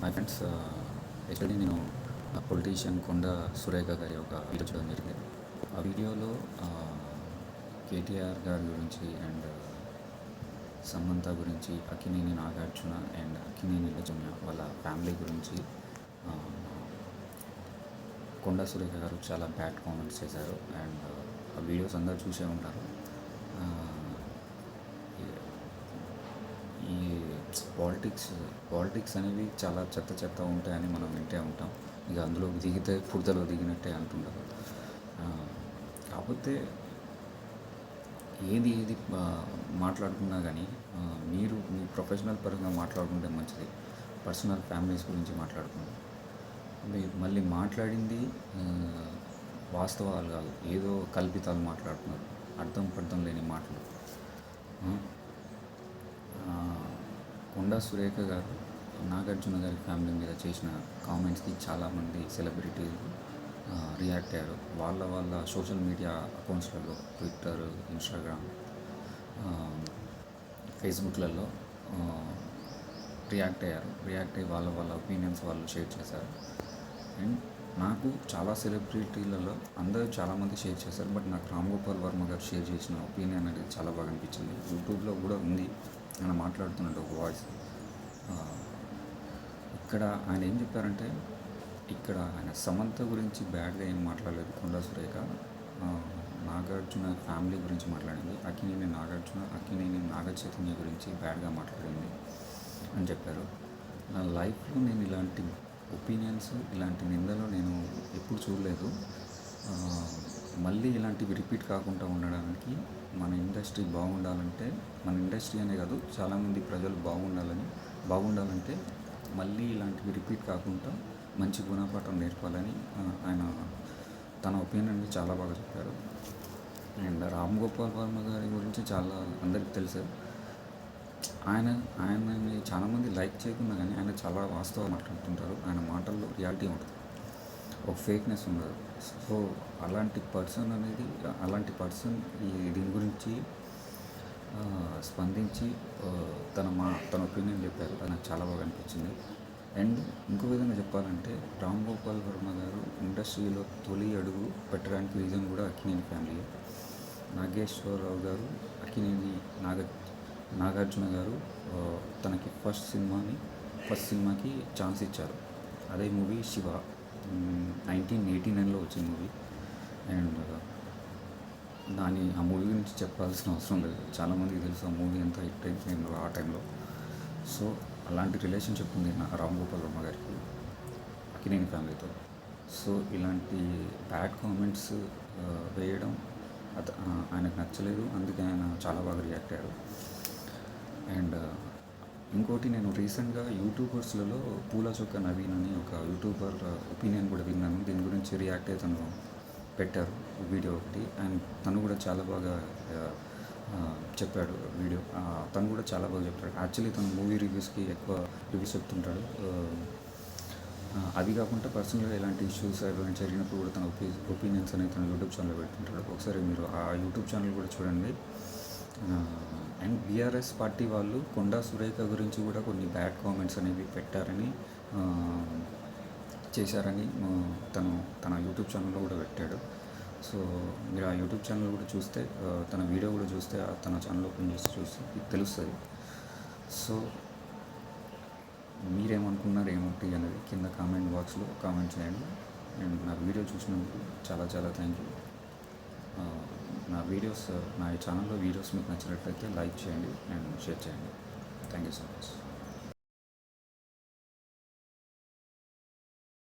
Hi friends. Yesterday నేను politician కొండ సురేఖ గారి ఒక వీడియో చూడడం జరిగింది. ఆ వీడియోలో కేటీఆర్ గారి గురించి అండ్ సమంత గురించి, అక్కినేని నాగార్జున అండ్ అక్కినేని లక్ష్మణ వాళ్ళ ఫ్యామిలీ గురించి కొండ సురేఖ గారు చాలా బ్యాడ్ కామెంట్స్ చేశారు. అండ్ ఆ వీడియోస్ అందరూ చూసే ఉంటారు. ఈ పాలిటిక్స్ అనేవి చాలా చెత్త ఉంటాయని మనం వింటే ఉంటాం. ఇక అందులో దిగితే బురదలో దిగినట్టే అంటుంటారు. కాకపోతే ఏది మాట్లాడుకున్నా కానీ మీరు మీ ప్రొఫెషనల్ పరంగా మాట్లాడుకుంటే మంచిది. పర్సనల్ ఫ్యామిలీస్ గురించి మాట్లాడుకుంటే మళ్ళీ మాట్లాడింది వాస్తవాలు కాదు, ఏదో కల్పితాలు మాట్లాడుతున్నారు, అర్థం లేని మాటలు. కొండా సురేఖ గారు నాగార్జున గారి ఫ్యామిలీ మీద చేసిన కామెంట్స్కి చాలామంది సెలబ్రిటీలు రియాక్ట్ అయ్యారు. వాళ్ళ సోషల్ మీడియా అకౌంట్స్లలో, ట్విట్టర్, ఇన్స్టాగ్రామ్, ఫేస్బుక్లలో రియాక్ట్ అయ్యి వాళ్ళ ఒపీనియన్స్ వాళ్ళు షేర్ చేశారు. అండ్ నాకు చాలా సెలబ్రిటీలలో అందరూ చాలామంది షేర్ చేశారు. బట్ నాకు రామ్ గోపాల్ వర్మ గారు షేర్ చేసిన ఒపీనియన్ అనేది చాలా బాగా అనిపించింది. యూట్యూబ్లో కూడా ఉంది, ఆయన మాట్లాడుతున్నట్టు ఒక వాయిస్. ఇక్కడ ఆయన ఏం చెప్పారంటే, ఇక్కడ ఆయన సమంత గురించి బ్యాడ్గా ఏం మాట్లాడలేదు కొండా సురేఖ. నాగార్జున ఫ్యామిలీ గురించి మాట్లాడింది. అక్కినేని నాగార్జున, అక్కినేని నాగ చైతన్య గురించి బ్యాడ్గా మాట్లాడింది అని చెప్పారు. నా లైఫ్లో నేను ఇలాంటి ఒపీనియన్స్, ఇలాంటి నిందలు నేను ఎప్పుడు చూడలేదు. మళ్ళీ ఇలాంటివి రిపీట్ కాకుండా ఉండడానికి మన ఇండస్ట్రీ బాగుండాలంటే, మన ఇండస్ట్రీ అనే కాదు చాలామంది ప్రజలు బాగుండాలంటే మళ్ళీ ఇలాంటివి రిపీట్ కాకుండా మంచి గుణపాఠం నేర్పాలని ఆయన తన ఒపీనియన్ని చాలా బాగా చెప్పారు. అండ్ రామ్ గోపాల్ వర్మ గారి గురించి చాలా అందరికీ తెలుసు. ఆయనని చాలామంది లైక్ చేయకుండా కానీ ఆయన చాలా వాస్తవం మాట్లాడుతుంటారు. ఆయన మాటల్లో రియాలిటీ ఉంటుంది, ఒక ఫేక్నెస్ ఉండదు. సో అలాంటి పర్సన్ దీని గురించి స్పందించి తన ఒపీనియన్ చెప్పారు. అది నాకు చాలా బాగా అనిపించింది. అండ్ ఇంకో విధంగా చెప్పాలంటే, రామ్ గోపాల్ వర్మ గారు ఇండస్ట్రీలో తొలి అడుగు పెట్టడానికి రీజన్ కూడా అక్కినేని ఫ్యామిలీ. నాగేశ్వరరావు గారు అక్కినేని నాగార్జున గారు తనకి ఫస్ట్ సినిమాకి ఛాన్స్ ఇచ్చారు. అదే మూవీ శివ, 1989లో వచ్చిన మూవీ. అండ్ ఆ మూవీ గురించి చెప్పాల్సిన అవసరం లేదు, చాలామందికి తెలుసు ఆ మూవీ ఎంత హిట్ అయిపోయిందో ఆ టైంలో. సో అలాంటి రిలేషన్షిప్ ఉంది రామ్ గోపాల్ వర్మ గారికి అక్కినేని ఫ్యామిలీతో. సో ఇలాంటి బ్యాడ్ కామెంట్స్ వేయడం ఆయనకు నచ్చలేదు. అందుకే ఆయన చాలా బాగా రియాక్ట్ అయ్యారు. అండ్ ఇంకోటి, నేను రీసెంట్గా యూట్యూబర్స్లలో పూల చొక్క నవీన్ అని ఒక యూట్యూబర్ ఒపీనియన్ కూడా విన్నాను. దీని గురించి రియాక్ట్ అయ్యి తను పెట్టారు వీడియో ఒకటి. అండ్ తను కూడా చాలా బాగా చెప్పాడు వీడియో. తను కూడా చాలా బాగా చెప్పాడు. యాక్చువల్లీ తను మూవీ రివ్యూస్కి ఎక్కువ రివ్యూస్ చెప్తుంటాడు. అది కాకుండా పర్సనల్గా ఇలాంటి ఇష్యూస్ ఏమైనా జరిగినప్పుడు కూడా తన ఒపీనియన్స్ అనేది తన యూట్యూబ్ ఛానల్లో పెడుతుంటాడు. ఒకసారి మీరు ఆ యూట్యూబ్ ఛానల్ కూడా చూడండి. అండ్ బీఆర్ఎస్ పార్టీ వాళ్ళు కొండా సురేఖ గురించి కూడా కొన్ని బ్యాడ్ కామెంట్స్ అనేవి చేశారని తన యూట్యూబ్ ఛానల్లో కూడా పెట్టాడు. సో మీరు ఆ యూట్యూబ్ ఛానల్ కూడా చూస్తే, తన వీడియో కూడా చూస్తే, తన ఛానల్ ఓపెన్ చేసి చూస్తే తెలుస్తుంది. సో మీరేమనుకున్నారు ఏమిటి అనేది కింద కామెంట్ బాక్స్లో కామెంట్ చేయండి. అండ్ నా వీడియో చూసినందుకు చాలా థ్యాంక్ యూ. నా ఛానల్లో వీడియోస్ మీకు నచ్చినట్లయితే లైక్ చేయండి అండ్ షేర్ చేయండి. Thank you so much.